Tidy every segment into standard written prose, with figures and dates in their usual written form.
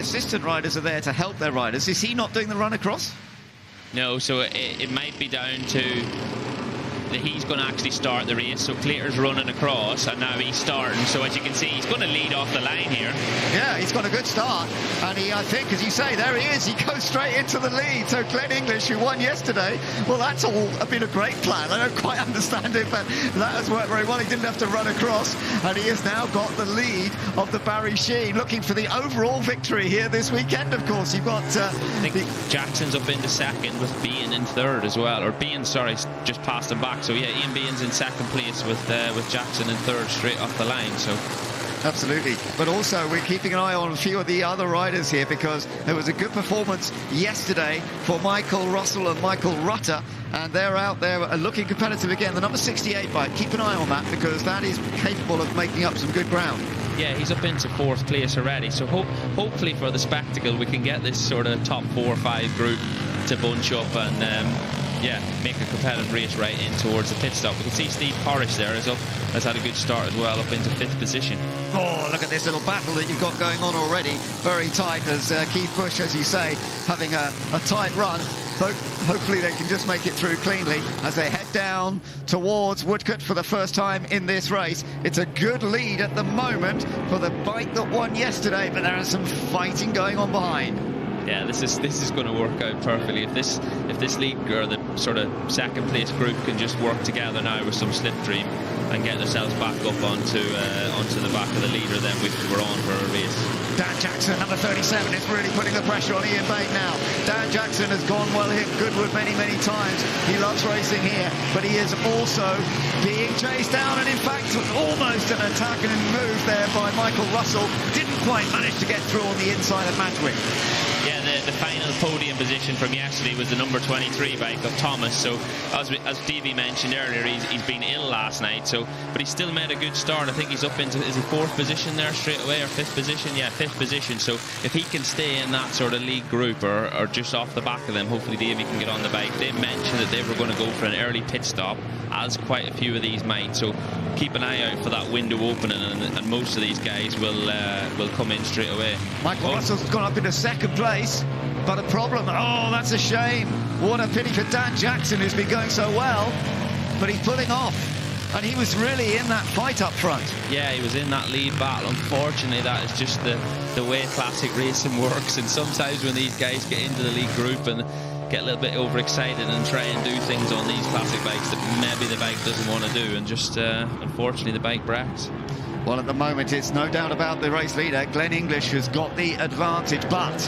Assistant riders are there to help their riders. Is he not doing the run across? No, so it might be down to that he's going to actually start the race. So Claytor's running across and now he's starting. So as you can see, he's going to lead off the line here. Yeah, he's got a good start. And I think, as you say, there he is. He goes straight into the lead. So Glenn English, who won yesterday, well, that's all been a great plan. I don't quite understand it, but that has worked very well. He didn't have to run across. And he has now got the lead of the Barry Sheene, looking for the overall victory here this weekend, of course. You've got... I think Jackson's up into second with Bean in third as well. Or Bean, sorry, just passed him back. So yeah, Ian Bean's in second place with Jackson in third straight off the line. So absolutely. But also we're keeping an eye on a few of the other riders here, because there was a good performance yesterday for Michael Russell and Michael Rutter, and they're out there looking competitive again. The number 68 bike, keep an eye on that, because that is capable of making up some good ground. Yeah, he's up into fourth place already. So hopefully for the spectacle we can get this sort of top 4 or 5 group to bunch up and yeah, make a competitive race right in towards the pit stop. We can see Steve Parrish there has had a good start as well, up into 5th position. Oh, look at this little battle that you've got going on already. Very tight, as Keith Bush, as you say, having a tight run. So hopefully they can just make it through cleanly as they head down towards Woodcote for the first time in this race. It's a good lead at the moment for the bike that won yesterday, but there is some fighting going on behind. Yeah, this is going to work out perfectly. If this league or the sort of second place group can just work together now with some slipstream and get themselves back up onto the back of the leader, then we're on for a race. Dan Jackson, number 37, is really putting the pressure on Ian Bain now. Dan Jackson has gone well hit Goodwood many times. He loves racing here, but he is also being chased down, and in fact almost an attacking move there by Michael Russell. Didn't quite manage to get through on the inside of Madwin. Yeah, the final podium position from yesterday was the number 23 bike of Thomas. So as Davey mentioned earlier, he's been ill last night. But he still made a good start. I think he's up into, is he 4th position there straight away, or 5th position? Yeah, 5th position. So if he can stay in that sort of league group or just off the back of them, hopefully Davey can get on the bike. They mentioned that they were going to go for an early pit stop, as quite a few of these might. So keep an eye out for that window opening, and most of these guys will come in straight away. Michael Russell's gone up into 2nd place, but a problem. Oh, that's a shame. What a pity for Dan Jackson, who's been going so well, but he's pulling off. And he was really in that fight up front. Yeah, he was in that lead battle. Unfortunately, that is just the way classic racing works. And sometimes when these guys get into the lead group and get a little bit overexcited and try and do things on these classic bikes that maybe the bike doesn't want to do, and just unfortunately the bike breaks. Well, at the moment it's no doubt about the race leader. Glenn English has got the advantage, but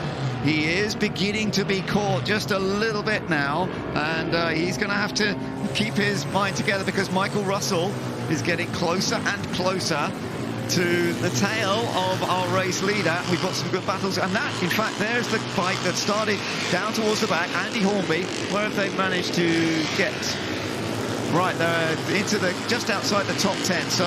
he is beginning to be caught just a little bit now, and he's going to have to keep his mind together, because Michael Russell is getting closer and closer to the tail of our race leader. We've got some good battles, and that, in fact, there's the bike that started down towards the back. Andy Hornby, where have they managed to get? Right, they're into just outside the top 10, so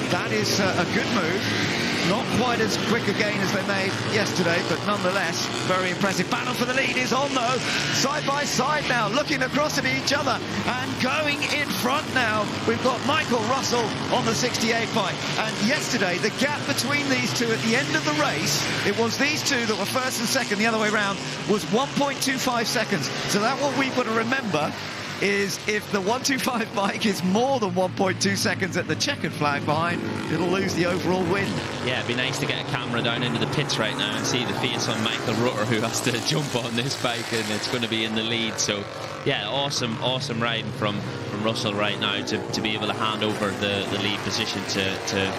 that is a good move. Not quite as quick a gain as they made yesterday, but nonetheless, very impressive. Battle for the lead is on, though. Side by side now, looking across at each other and going in front now. We've got Michael Russell on the 68 bike. And yesterday, the gap between these two at the end of the race, it was these two that were first and second, the other way around, was 1.25 seconds. So that's what we've got to remember, is if the 125 bike is more than 1.2 seconds at the checkered flag behind, it'll lose the overall win. Yeah, it'd be nice to get a camera down into the pits right now and see the face on Michael Rutter, who has to jump on this bike, and it's going to be in the lead. So yeah, awesome riding from Russell right now to be able to hand over the lead position to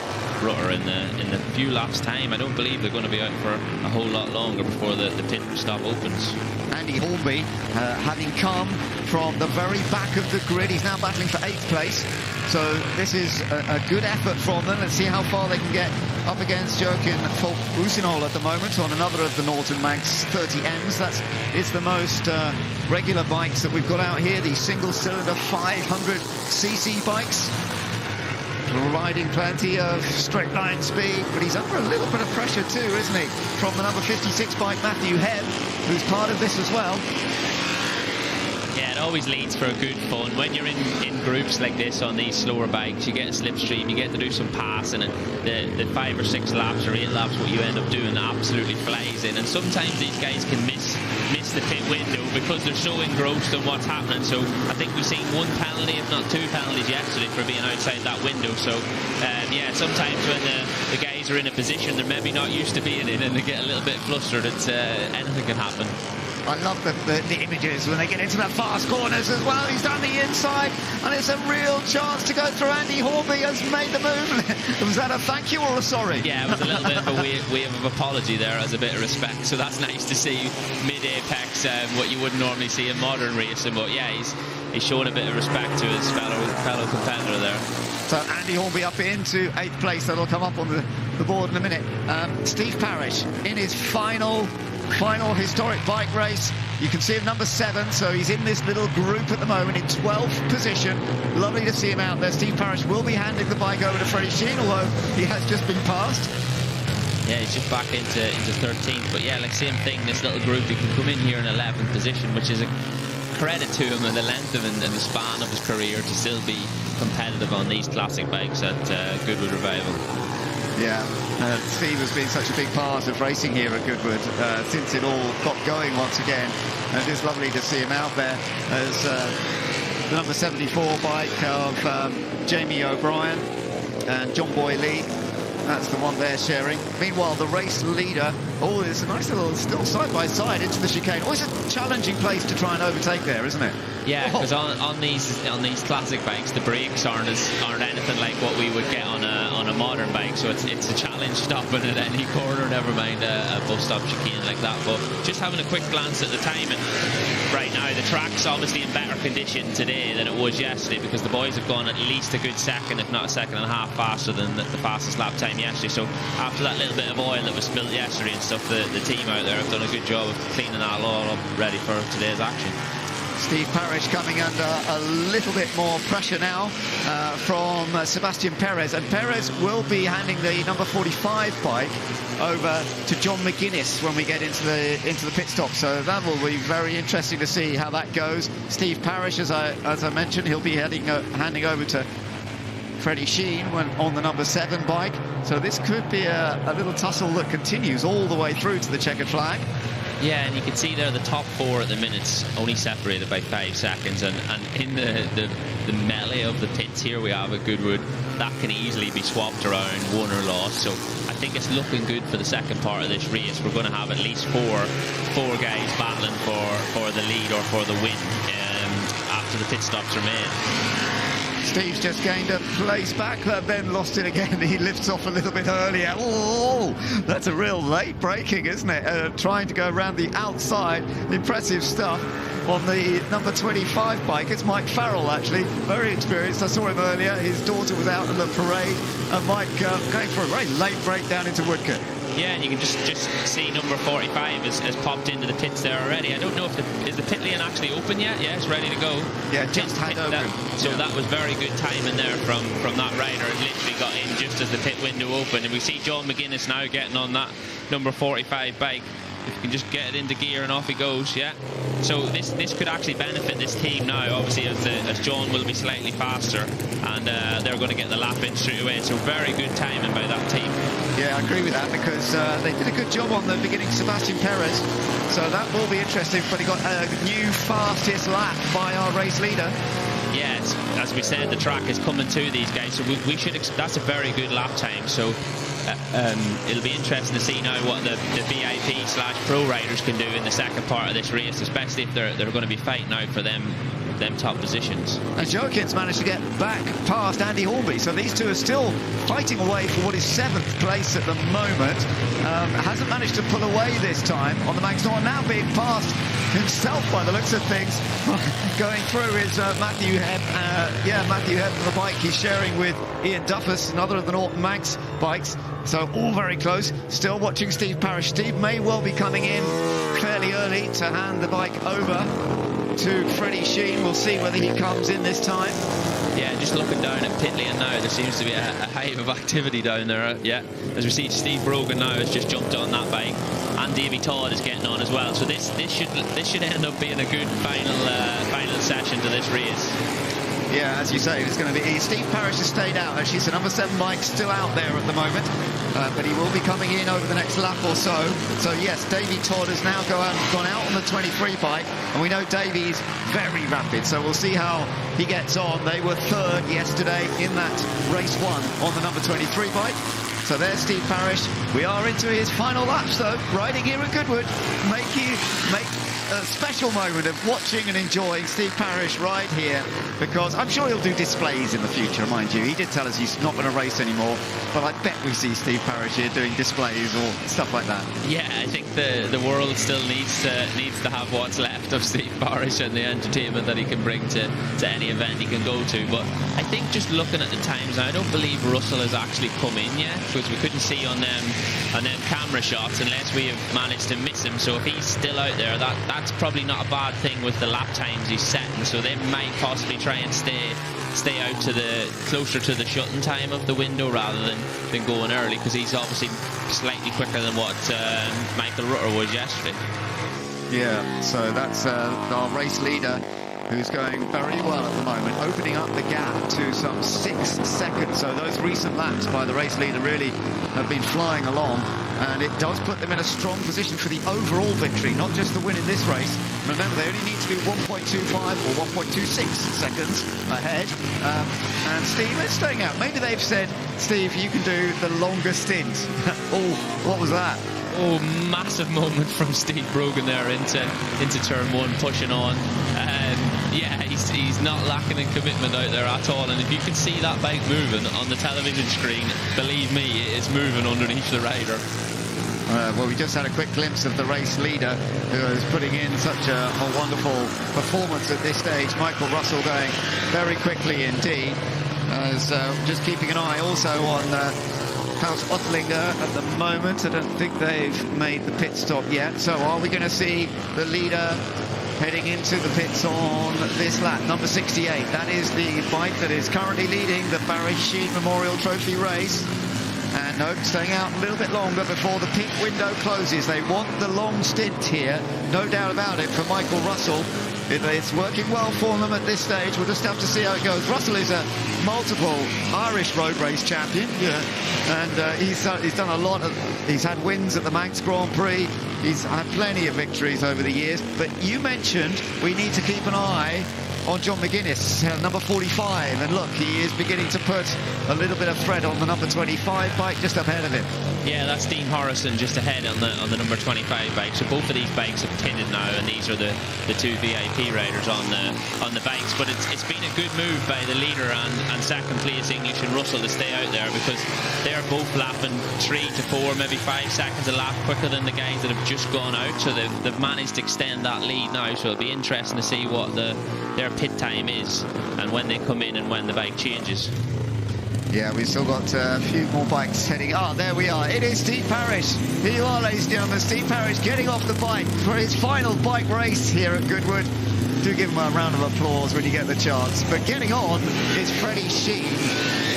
Rutter in the few laps time. I don't believe they're going to be out for a whole lot longer before the pit stop opens. Andy Hornby, having come from the very back of the grid, he's now battling for 8th place. So this is a good effort from them. Let's see how far they can get up against Jochen Volk-Rusinol at the moment on another of the Norton Manx 30Ms. It's the most regular bikes that we've got out here, the single-cylinder 500cc bikes. Providing plenty of straight line speed, but he's under a little bit of pressure too, isn't he? From the number 56 bike, Matthew Hebb, who's part of this as well. Yeah, it always leads for a good fun. When you're in groups like this on these slower bikes, you get a slipstream, you get to do some passing, and the 5 or 6 laps or 8 laps, what you end up doing absolutely flies in. And sometimes these guys can miss the pit window because they're so engrossed in what's happening. So I think we've seen 1 penalty, if not 2 penalties yesterday for being outside that window. So yeah, sometimes when the guys are in a position they're maybe not used to being in and they get a little bit flustered, anything can happen. I love the images when they get into the fast corners as well. He's down the inside, and it's a real chance to go through. Andy Hornby has made the move. Was that a thank you or a sorry? Yeah, it was a little bit of a wave of apology there as a bit of respect. So that's nice to see mid-apex, what you wouldn't normally see in modern racing. But yeah, he's showing a bit of respect to his fellow competitor there. So Andy Hornby up into 8th place. That'll come up on the board in a minute. Steve Parish in his final historic bike race. You can see him number 7, so he's in this little group at the moment in 12th position. Lovely to see him out there. Steve Parish will be handing the bike over to Freddie Sheen, although he has just been passed. Yeah, he's just back into 13th. But yeah, like same thing, this little group, he can come in here in 11th position, which is a credit to him and the length of and the span of his career to still be competitive on these classic bikes at Goodwood Revival. Yeah, Steve has been such a big part of racing here at Goodwood since it all got going once again, and it's lovely to see him out there as the number 74 bike of Jamie O'Brien and John Boy Lee. That's the one they're sharing. Meanwhile, the race leader, it's a nice little still side-by-side into the chicane. Always a challenging place to try and overtake there, isn't it? Yeah, because on these classic bikes, the brakes aren't anything like what we would get on a modern bike. So it's a challenge stopping at any corner, never mind a bus stop chicane like that. But just having a quick glance at the time, and right now the track's obviously in better condition today than it was yesterday, because the boys have gone at least a good second, if not a second and a half faster than the fastest lap time yesterday. So after that little bit of oil that was spilled yesterday and stuff, the team out there have done a good job of cleaning that all up, ready for today's action. Steve Parish coming under a little bit more pressure now from Sebastian Perez, and Perez will be handing the number 45 bike over to John McGuinness when we get into the pit stop. So that will be very interesting to see how that goes. Steve Parish, as I mentioned, he'll be handing over to Freddie Sheen when on the number 7 bike. So this could be a little tussle that continues all the way through to the checkered flag. Yeah, and you can see there the top 4 at the minute's only separated by 5 seconds, and in the melee of the pits here we have at Goodwood, that can easily be swapped around, won or lost. So I think it's looking good for the second part of this race. We're going to have at least four guys battling for the lead or for the win after the pit stops are made. Steve's just gained a place back, then lost it again. He lifts off a little bit earlier. Oh, that's a real late braking, isn't it? Trying to go around the outside. Impressive stuff on the number 25 bike. It's Mike Farrell, actually. Very experienced. I saw him earlier. His daughter was out at the parade. And Mike going for a very late break down into Woodcote. Yeah, and you can just see number 45 has popped into the pits there already. I don't know if is the pit lane actually open yet? Yeah, it's ready to go. Yeah, just had open. That was very good timing there from that rider. It literally got in just as the pit window opened. And we see John McGuinness now getting on that number 45 bike. If you can just get it into gear and off he goes, yeah. So this could actually benefit this team now, obviously, as John will be slightly faster, and they're going to get the lap in straight away. So very good timing by that team. Yeah, I agree with that, because they did a good job on the beginning, Sebastian Perez. So that will be interesting, but he got a new fastest lap by our race leader. Yes, as we said, the track is coming to these guys, so we should. That's a very good lap time. So it'll be interesting to see now what the VIP/pro riders can do in the second part of this race, especially if they're going to be fighting out for them top positions. And Jokins managed to get back past Andy Hornby, so these two are still fighting away for what is 7th place at the moment. Hasn't managed to pull away this time on the Manx Norton, now being passed himself by the looks of things. Going through is Matthew Head. Matthew Head on the bike he's sharing with Ian Duffus, another of the Norton Manx bikes. So all very close. Still watching Steve Parish. Steve may well be coming in fairly early to hand the bike over to Freddie Sheen. We'll see whether he comes in this time. Yeah, just looking down at pit lane now, there seems to be a hive of activity down there. Yeah, as we see, Steve Brogan now has just jumped on that bike, and Davey Todd is getting on as well. So this should end up being a good final session to this race. Yeah, as you say, it's going to be... Steve Parish has stayed out. Actually, it's the number 7 bike still out there at the moment. But he will be coming in over the next lap or so. So, yes, Davey Todd has now gone out on the 23 bike. And we know Davey's very rapid. So we'll see how he gets on. They were 3rd yesterday in that race 1 on the number 23 bike. So there's Steve Parish. We are into his final laps, though, riding here at Goodwood. Make a special moment of watching and enjoying Steve Parish ride here, because I'm sure he'll do displays in the future, mind you. He did tell us he's not going to race anymore, but I bet we see Steve Parish here doing displays or stuff like that. Yeah, I think the world still needs to have what's left of Steve Parish and the entertainment that he can bring to any event he can go to. But I think just looking at the times now, I don't believe Russell has actually come in yet, because we couldn't see on them camera shots unless we have managed to miss him. So if he's still out there, that's probably not a bad thing with the lap times he's setting. So they might possibly try and stay out to closer to the shutting time of the window rather than going early, because he's obviously slightly quicker than what Michael Rutter was yesterday. Yeah, so that's our race leader, who's going very well at the moment, opening up the gap to some 6 seconds. So those recent laps by the race leader really have been flying along, and it does put them in a strong position for the overall victory, not just the win in this race. Remember, they only need to do 1.25 or 1.26 seconds ahead. And Steve is staying out. Maybe they've said, Steve, you can do the longest stint. Oh, what was that? Oh, massive moment from Steve Brogan there into turn 1, pushing on. Yeah, he's not lacking in commitment out there at all. And if you can see that bike moving on the television screen, believe me, it is moving underneath the rider. Well, we just had a quick glimpse of the race leader, who is putting in such a wonderful performance at this stage. Michael Russell going very quickly indeed. Just keeping an eye also on Klaus Ottlinger at the moment. I don't think they've made the pit stop yet. So are we going to see the leader heading into the pits on this lap, number 68? That is the bike that is currently leading the Barry Sheene Memorial Trophy race. And no, staying out a little bit longer before the pit window closes. They want the long stint here, no doubt about it, for Michael Russell. It's working well for them at this stage. We'll just have to see how it goes. Russell is a multiple Irish road race champion, and he's done a lot of... He's had wins at the Manx Grand Prix. He's had plenty of victories over the years. But you mentioned we need to keep an eye on John McGuinness, number 45, and look, he is beginning to put a little bit of thread on the number 25 bike just up ahead of him. Yeah, that's Dean Horrison just ahead on the number 25 bike. So both of these bikes have pitted now, and these are the 2 VIP riders on the bikes. But it's been a good move by the leader and second place English and Russell to stay out there, because they're both lapping 3 to 4, maybe 5 seconds a lap quicker than the guys that have just gone out. So they've managed to extend that lead now. So it'll be interesting to see what their pit time is and when they come in and when the bike changes. Yeah, we've still got a few more bikes heading. Oh, there we are. It is Steve Parish. Here you are, ladies and gentlemen. Steve Parish getting off the bike for his final bike race here at Goodwood. Do give him a round of applause when you get the chance. But getting on is Freddie Sheene,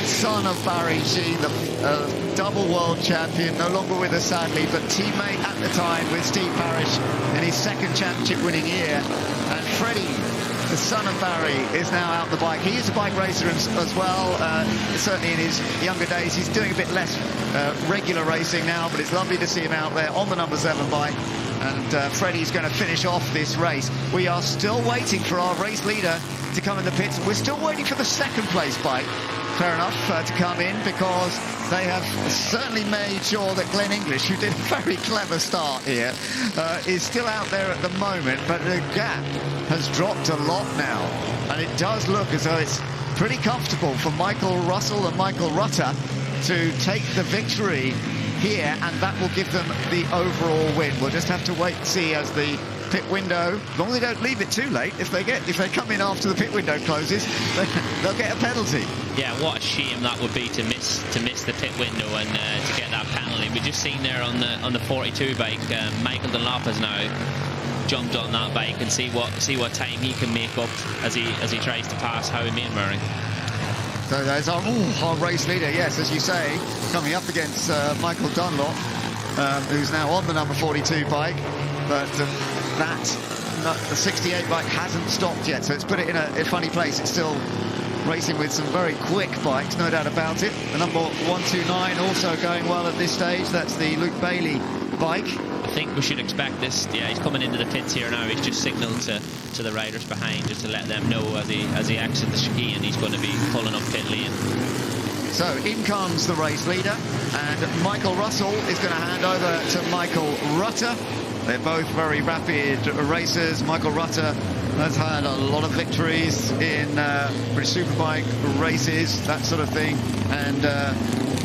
son of Barry Sheene, the double world champion, no longer with us sadly, but teammate at the time with Steve Parish in his second championship winning year. And Freddie, the son of Barry, is now out the bike. He is a bike racer as well, certainly in his younger days. He's doing a bit less regular racing now, but it's lovely to see him out there on the number 7 bike. And Freddie's going to finish off this race. We are still waiting for our race leader to come in the pits. We're still waiting for the second place bike, fair enough, to come in, because they have certainly made sure that Glenn English, who did a very clever start here, is still out there at the moment, but the gap has dropped a lot now, and it does look as though it's pretty comfortable for Michael Russell and Michael Rutter to take the victory here, and that will give them the overall win. We'll just have to wait and see as the pit window, as long as they don't leave it too late, if they come in after the pit window closes, they'll get a penalty. Yeah, what a shame that would be to miss the pit window and to get that penalty. We just seen there on the 42 bike, Michael Dunlop has now jumped on that bike, and see what time he can make up as he tries to pass Howie Mainwaring. So there's our race leader, yes, as you say, coming up against Michael Dunlop, who's now on the number 42 bike. But that the 68 bike hasn't stopped yet, so it's put it in a funny place. It's still racing with some very quick bikes, no doubt about it. The number 129 also going well at this stage. That's the Luke Bailey bike. I think we should expect this. Yeah, he's coming into the pits here now. He's just signalled to the riders behind just to let them know as he exits the chicane he's going to be pulling up pit lane. So in comes the race leader, and Michael Russell is going to hand over to Michael Rutter. They're both very rapid racers. Michael Rutter has had a lot of victories in British Superbike races, that sort of thing, and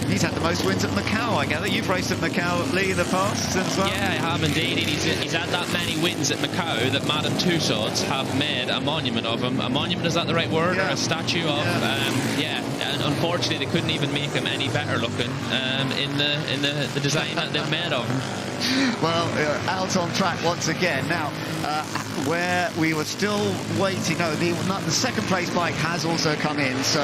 he's had the most wins at Macau, I gather. You've raced at Macau, Lee, in the past as well? Yeah, I have indeed. He's had that many wins at Macau that Madame Tussauds have made a monument of him. A monument, is that the right word? Yeah. Or a statue of? Yeah. And unfortunately, they couldn't even make him any better looking in the design that they've made of him. Well, out on track once again. Now, where we were still waiting, no, the second place bike has also come in, so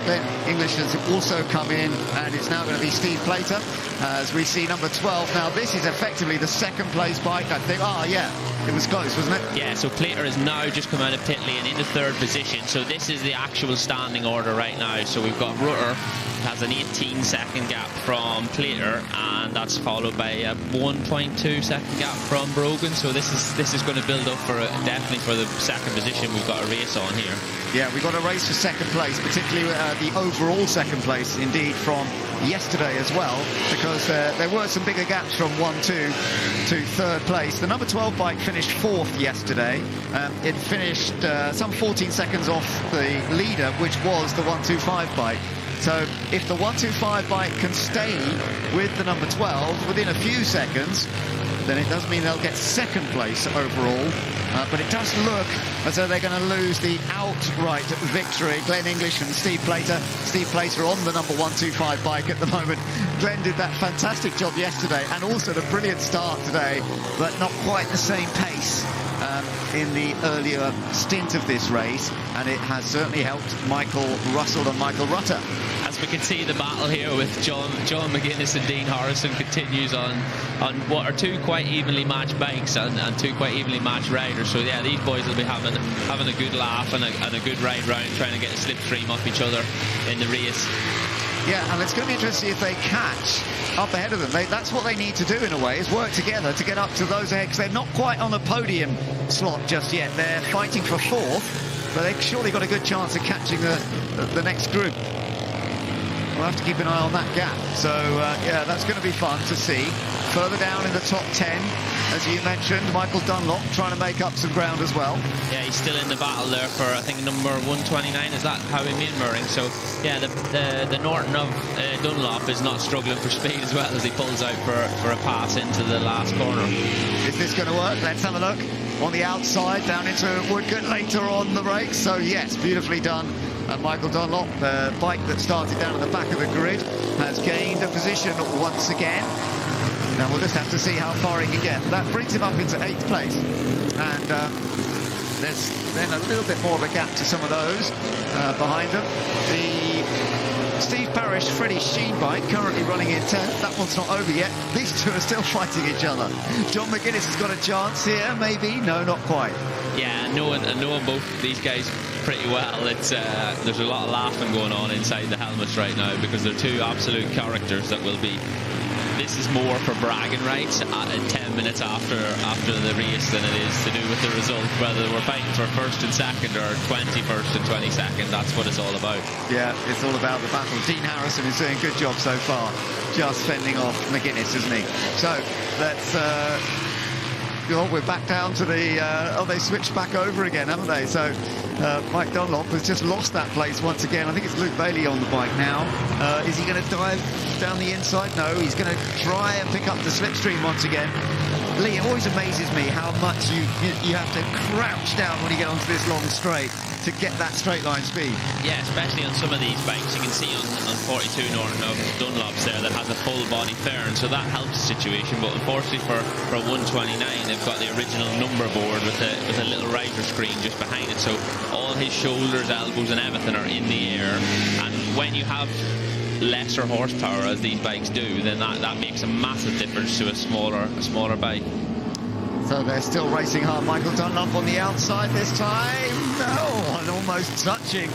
Glenn English has also come in, and it's now going to be Steve Plater as we see number 12. Now, this is effectively the second place bike, I think. Oh, yeah, it was close, wasn't it? Yeah, so Plater has now just come out of pit lane in the third position, so this is the actual standing order right now. So we've got Rutter has an 18-second gap from Plater, and that's followed by a 1.2 second gap from Brogan. So this is going to build up for definitely for the second position. We've got a race on here. Yeah, we've got a race for second place, particularly the overall second place, indeed, from yesterday as well, because there were some bigger gaps from 1-2 to third place. The number 12 bike finished fourth yesterday. It finished some 14 seconds off the leader, which was the 125 bike. So if the 125 bike can stay with the number 12 within a few seconds, then it does mean they'll get second place overall. But it does look as though they're going to lose the outright victory. Glenn English and Steve Plater. Steve Plater on the number 125 bike at the moment. Glenn did that fantastic job yesterday, and also the brilliant start today, but not quite the same pace in the earlier stint of this race, and it has certainly helped Michael Russell and Michael Rutter. As we can see, the battle here with John McGuinness and Dean Harrison continues on what are two quite evenly matched bikes and two quite evenly matched riders. So yeah, these boys will be having a good laugh and a good ride round, trying to get a slipstream off each other in the race. Yeah, and it's going to be interesting if they catch up ahead of them. That's what they need to do in a way, is work together to get up to those ahead, because they're not quite on the podium slot just yet. They're fighting for fourth, but they've surely got a good chance of catching the next group. We'll have to keep an eye on that gap. So, yeah, that's going to be fun to see. Further down in the top 10, as you mentioned, Michael Dunlop trying to make up some ground as well. Yeah, he's still in the battle there for, I think, number 129. Is that Howie Milmering? So, yeah, the Norton of Dunlop is not struggling for speed as well as he pulls out for a pass into the last corner. Is this going to work? Let's have a look. On the outside, down into Woodcote later on the race. So, yes, beautifully done. Michael Dunlop, the bike that started down at the back of the grid, has gained a position once again. Now we'll just have to see how far he can get. That brings him up into 8th place. And there's then a little bit more of a gap to some of those behind them. The Steve Parrish, Freddie Sheen bike, currently running in 10th. That one's not over yet. These two are still fighting each other. John McGuinness has got a chance here, maybe. No, not quite. Yeah, knowing both these guys pretty well, it's there's a lot of laughing going on inside the helmets right now, because they're two absolute characters that will be. This is more for bragging rights 10 minutes after the race than it is to do with the result. Whether we're fighting for first and second or 21st and 22nd, that's what it's all about. Yeah, it's all about the battle. Dean Harrison is doing a good job so far, just fending off McGuinness, isn't he? So let's. We're back down to the... they switched back over again, haven't they? So Mike Dunlop has just lost that place once again. I think it's Luke Bailey on the bike now. Is he going to dive down the inside? No, he's going to try and pick up the slipstream once again. Lee, it always amazes me how much you have to crouch down when you get onto this long straight to get that straight line speed. Yeah, especially on some of these bikes. You can see on 42 Norton of Dunlop's there that has a full body fairing, so that helps the situation. But unfortunately for 129, they've got the original number board with a little riser screen just behind it, so all his shoulders, elbows and everything are in the air. And when you have lesser horsepower, as these bikes do, then that makes a massive difference to a smaller bike. So they're still racing hard. Michael Dunlop on the outside this time. No, and almost touching.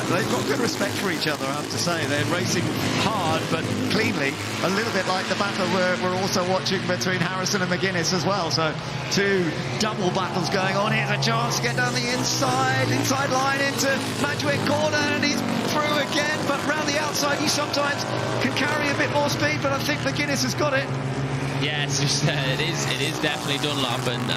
They've got good respect for each other, I have to say. They're racing hard, but cleanly. A little bit like the battle we're also watching between Harrison and McGuinness as well. So two double battles going on. Here's a chance to get down the inside line into Madgwick corner, and he's through again. But round the outside, you sometimes can carry a bit more speed, but I think McGuinness has got it. Yeah, it's just it is definitely Dunlop and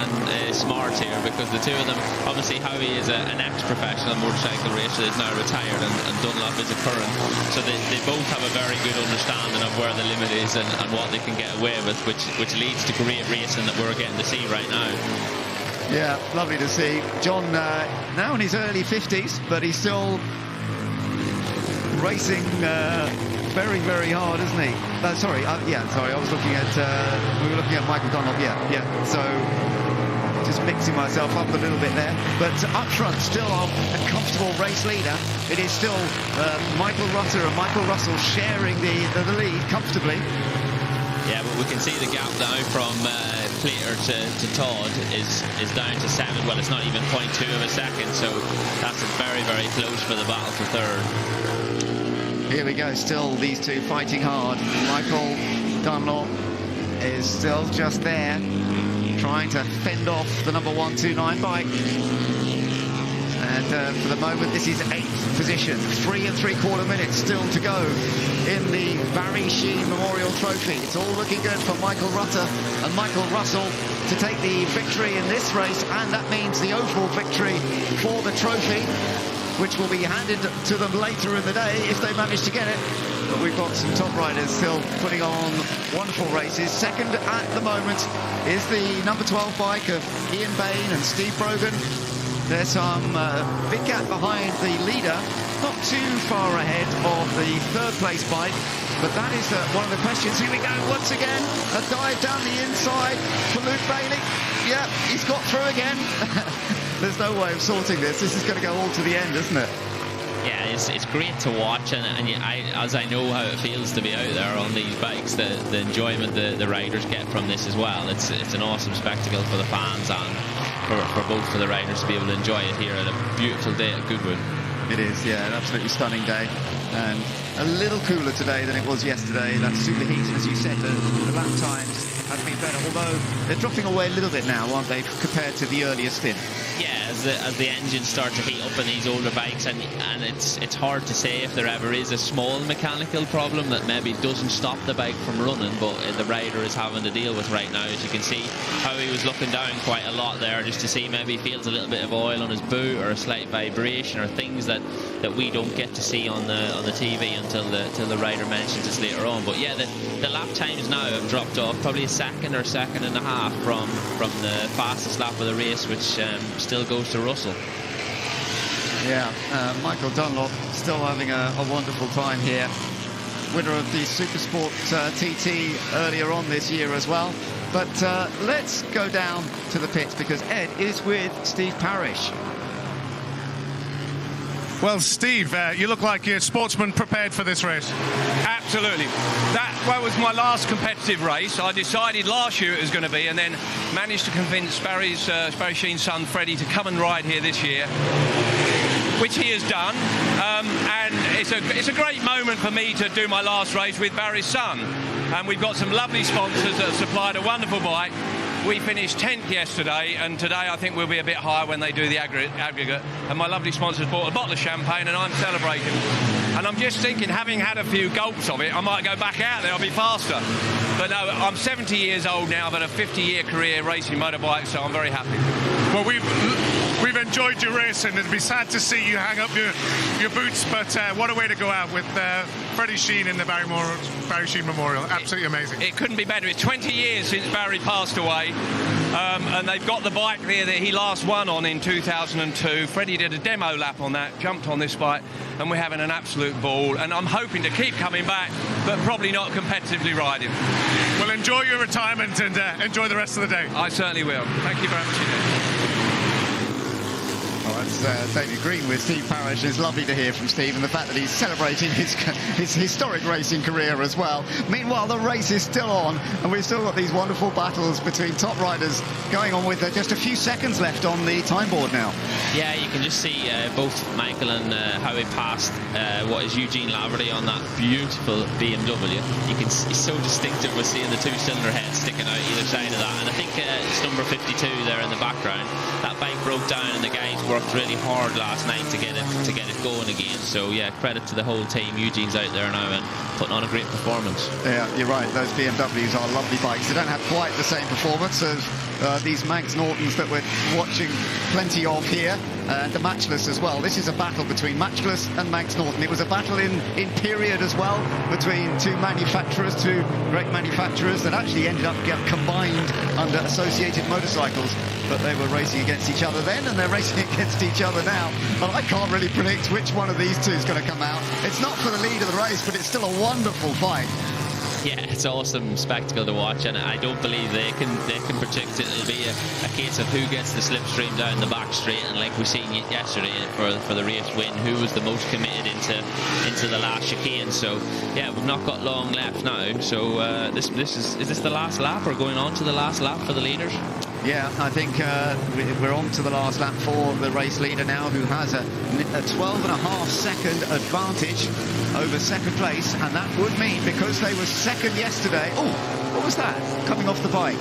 Smart here, because the two of them, obviously Howie is an ex-professional motorcycle racer, is now retired, and Dunlop is a current, so they both have a very good understanding of where the limit is and what they can get away with, which leads to great racing that we're getting to see right now. Yeah, lovely to see. John now in his early 50s, but he's still racing very, very hard, isn't he? Sorry, I was looking at, we were looking at Michael Dunlop, yeah. So, just mixing myself up a little bit there. But up front, still a comfortable race leader. It is still Michael Rutter and Michael Russell sharing the lead comfortably. Yeah, but we can see the gap now from Plater to Todd is down to 7. Well, it's not even 0.2 of a second, so that's very, very close for the battle for third. Here we go, still these two fighting hard. Michael Dunlop is still just there, trying to fend off the number 129 bike. And for the moment, this is 8th position. 3 3/4 minutes still to go in the Barry Sheene Memorial Trophy. It's all looking good for Michael Rutter and Michael Russell to take the victory in this race, and that means the overall victory for the trophy, which will be handed to them later in the day if they manage to get it. But we've got some top riders still putting on wonderful races. Second at the moment is the number 12 bike of Ian Bain and Steve Brogan. There's some big gap behind the leader, not too far ahead of the third place bike, but that is one of the questions. Here we go once again, a dive down the inside for Luke Bailey. Yeah, he's got through again. There's no way of sorting this. This is going to go all to the end, isn't it? Yeah, it's great to watch, and as I know how it feels to be out there on these bikes, the enjoyment the riders get from this as well. It's an awesome spectacle for the fans and for the riders to be able to enjoy it here at a beautiful day at Goodwood. It is, yeah, an absolutely stunning day, and a little cooler today than it was yesterday. That superheat, as you said, the lap times have been better, although they're dropping away a little bit now, aren't they, compared to the earlier stint? Yeah, as the engines start to heat up in these older bikes, and it's hard to say if there ever is a small mechanical problem that maybe doesn't stop the bike from running, but the rider is having to deal with right now. As you can see, how he was looking down quite a lot there, just to see maybe he feels a little bit of oil on his boot or a slight vibration or things that we don't get to see on the TV until the rider mentions this later on. But yeah, the lap times now have dropped off probably a second or second and a half from the fastest lap of the race, which still goes to Russell. Yeah, Michael Dunlop still having a wonderful time here. Winner of the Supersport TT earlier on this year as well. But let's go down to the pits, because Ed is with Steve Parish. Well, Steve, you look like you're a sportsman prepared for this race. Absolutely. That was my last competitive race. I decided last year it was going to be, and then managed to convince Barry Sheene's son, Freddie, to come and ride here this year, which he has done. And it's a great moment for me to do my last race with Barry's son. And we've got some lovely sponsors that have supplied a wonderful bike. We finished 10th yesterday, and today I think we'll be a bit higher when they do the aggregate. And my lovely sponsors bought a bottle of champagne, and I'm celebrating. And I'm just thinking, having had a few gulps of it, I might go back out there, I'll be faster. But no, I'm 70 years old now, but a 50-year career racing motorbikes, so I'm very happy. Well, we've enjoyed your race, and it'd be sad to see you hang up your boots, but what a way to go out with Freddie Sheene in the Barry Sheene Memorial. Absolutely amazing. It couldn't be better. It's 20 years since Barry passed away, and they've got the bike there that he last won on in 2002. Freddie did a demo lap on that, jumped on this bike, and we're having an absolute ball, and I'm hoping to keep coming back, but probably not competitively riding. Well, enjoy your retirement and enjoy the rest of the day. I certainly will. Thank you very much indeed. Well, that's David Green with Steve Parish. It's lovely to hear from Steve, and the fact that he's celebrating his historic racing career as well. Meanwhile, the race is still on, and we've still got these wonderful battles between top riders going on with just a few seconds left on the time board now. Yeah, you can just see both Michael and Howie passed what is Eugene Laverty on that beautiful BMW. It's so distinctive with seeing the two-cylinder head sticking out either side of that. And I think it's number 52 there in the background. That bike broke down, and the guys worked really hard last night to get it going again. So yeah, credit to the whole team. Eugene's out there now and putting on a great performance. Yeah, you're right. Those BMWs are lovely bikes. They don't have quite the same performance as these Manx Nortons that we're watching plenty of here, and the Matchless as well. This is a battle between Matchless and Manx Norton. It was a battle in period as well between two great manufacturers that actually ended up getting combined under Associated Motorcycles, but they were racing against each other then, and they're racing against each other now. But I can't really predict which one of these two is going to come out. It's not for the lead of the race, but it's still a wonderful fight. Yeah, it's an awesome spectacle to watch, and I don't believe they can predict it. It'll be a case of who gets the slipstream down the back straight, and like we seen yesterday for the race win, who was the most committed into the last chicane. So yeah, we've not got long left now. So is this the last lap, or going on to the last lap for the leaders? Yeah, I think we're on to the last lap for the race leader now, who has a 12.5-second advantage over second place, and that would mean, because they were second yesterday. Oh, what was that coming off the bike?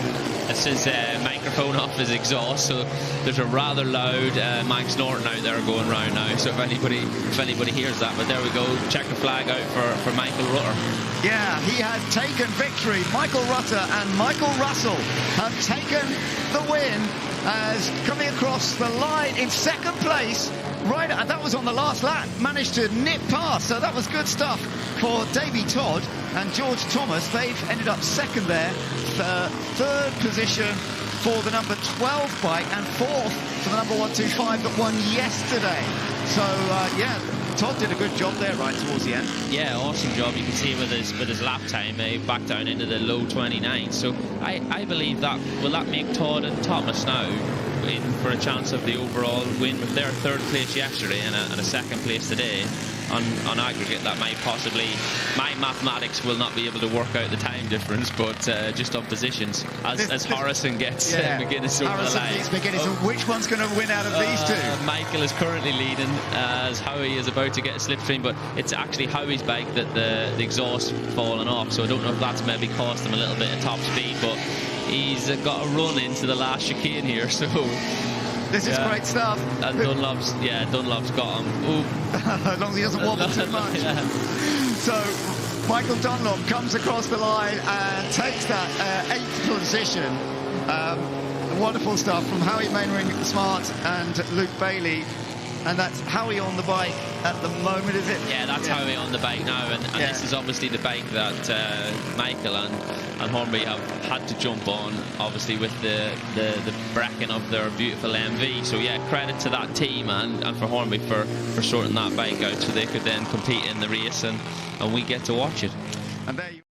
This is microphone off his exhaust, so there's a rather loud Manx Norton out there going round now. So if anybody hears that, but there we go. Check the flag out for Michael Rutter. Yeah, he had taken victory. Michael Rutter and Michael Russell have taken the win as coming across the line in second place. Right, that was on the last lap. Managed to nip past, so that was good stuff for Davey Todd and George Thomas. They've ended up second there, third position for the number 12 bike, and fourth for the number 125 that won yesterday. So yeah, Todd did a good job there right towards the end. Yeah, awesome job. You can see with his lap time, back down into the low 29. So I believe that will make Todd and Thomas now in for a chance of the overall win with their third place yesterday and a second place today. On aggregate, that might possibly, my mathematics will not be able to work out the time difference, but just on positions, as Harrison gets McGuinness over the line. Harrison beats McGuinness, so which one's going to win out of these two? Michael is currently leading as Howie is about to get a slipstream, but it's actually Howie's bike that the exhaust fallen off, so I don't know if that's maybe cost him a little bit of top speed, but he's got a run into the last chicane here, so... This is great stuff. And Dunlop's got him. Ooh. As long as he doesn't wobble too much. Yeah. So Michael Dunlop comes across the line and takes that 8th position. Wonderful stuff from Howie Mainwaring Smart and Luke Bailey. And that's Howie on the bike at the moment, is it? Yeah, that's Howie on the bike now, and this is obviously the bike that Michael and Hornby have had to jump on, obviously with the bracken of their beautiful MV. So yeah, credit to that team and for Hornby for sorting that bike out so they could then compete in the race, and we get to watch it. And there you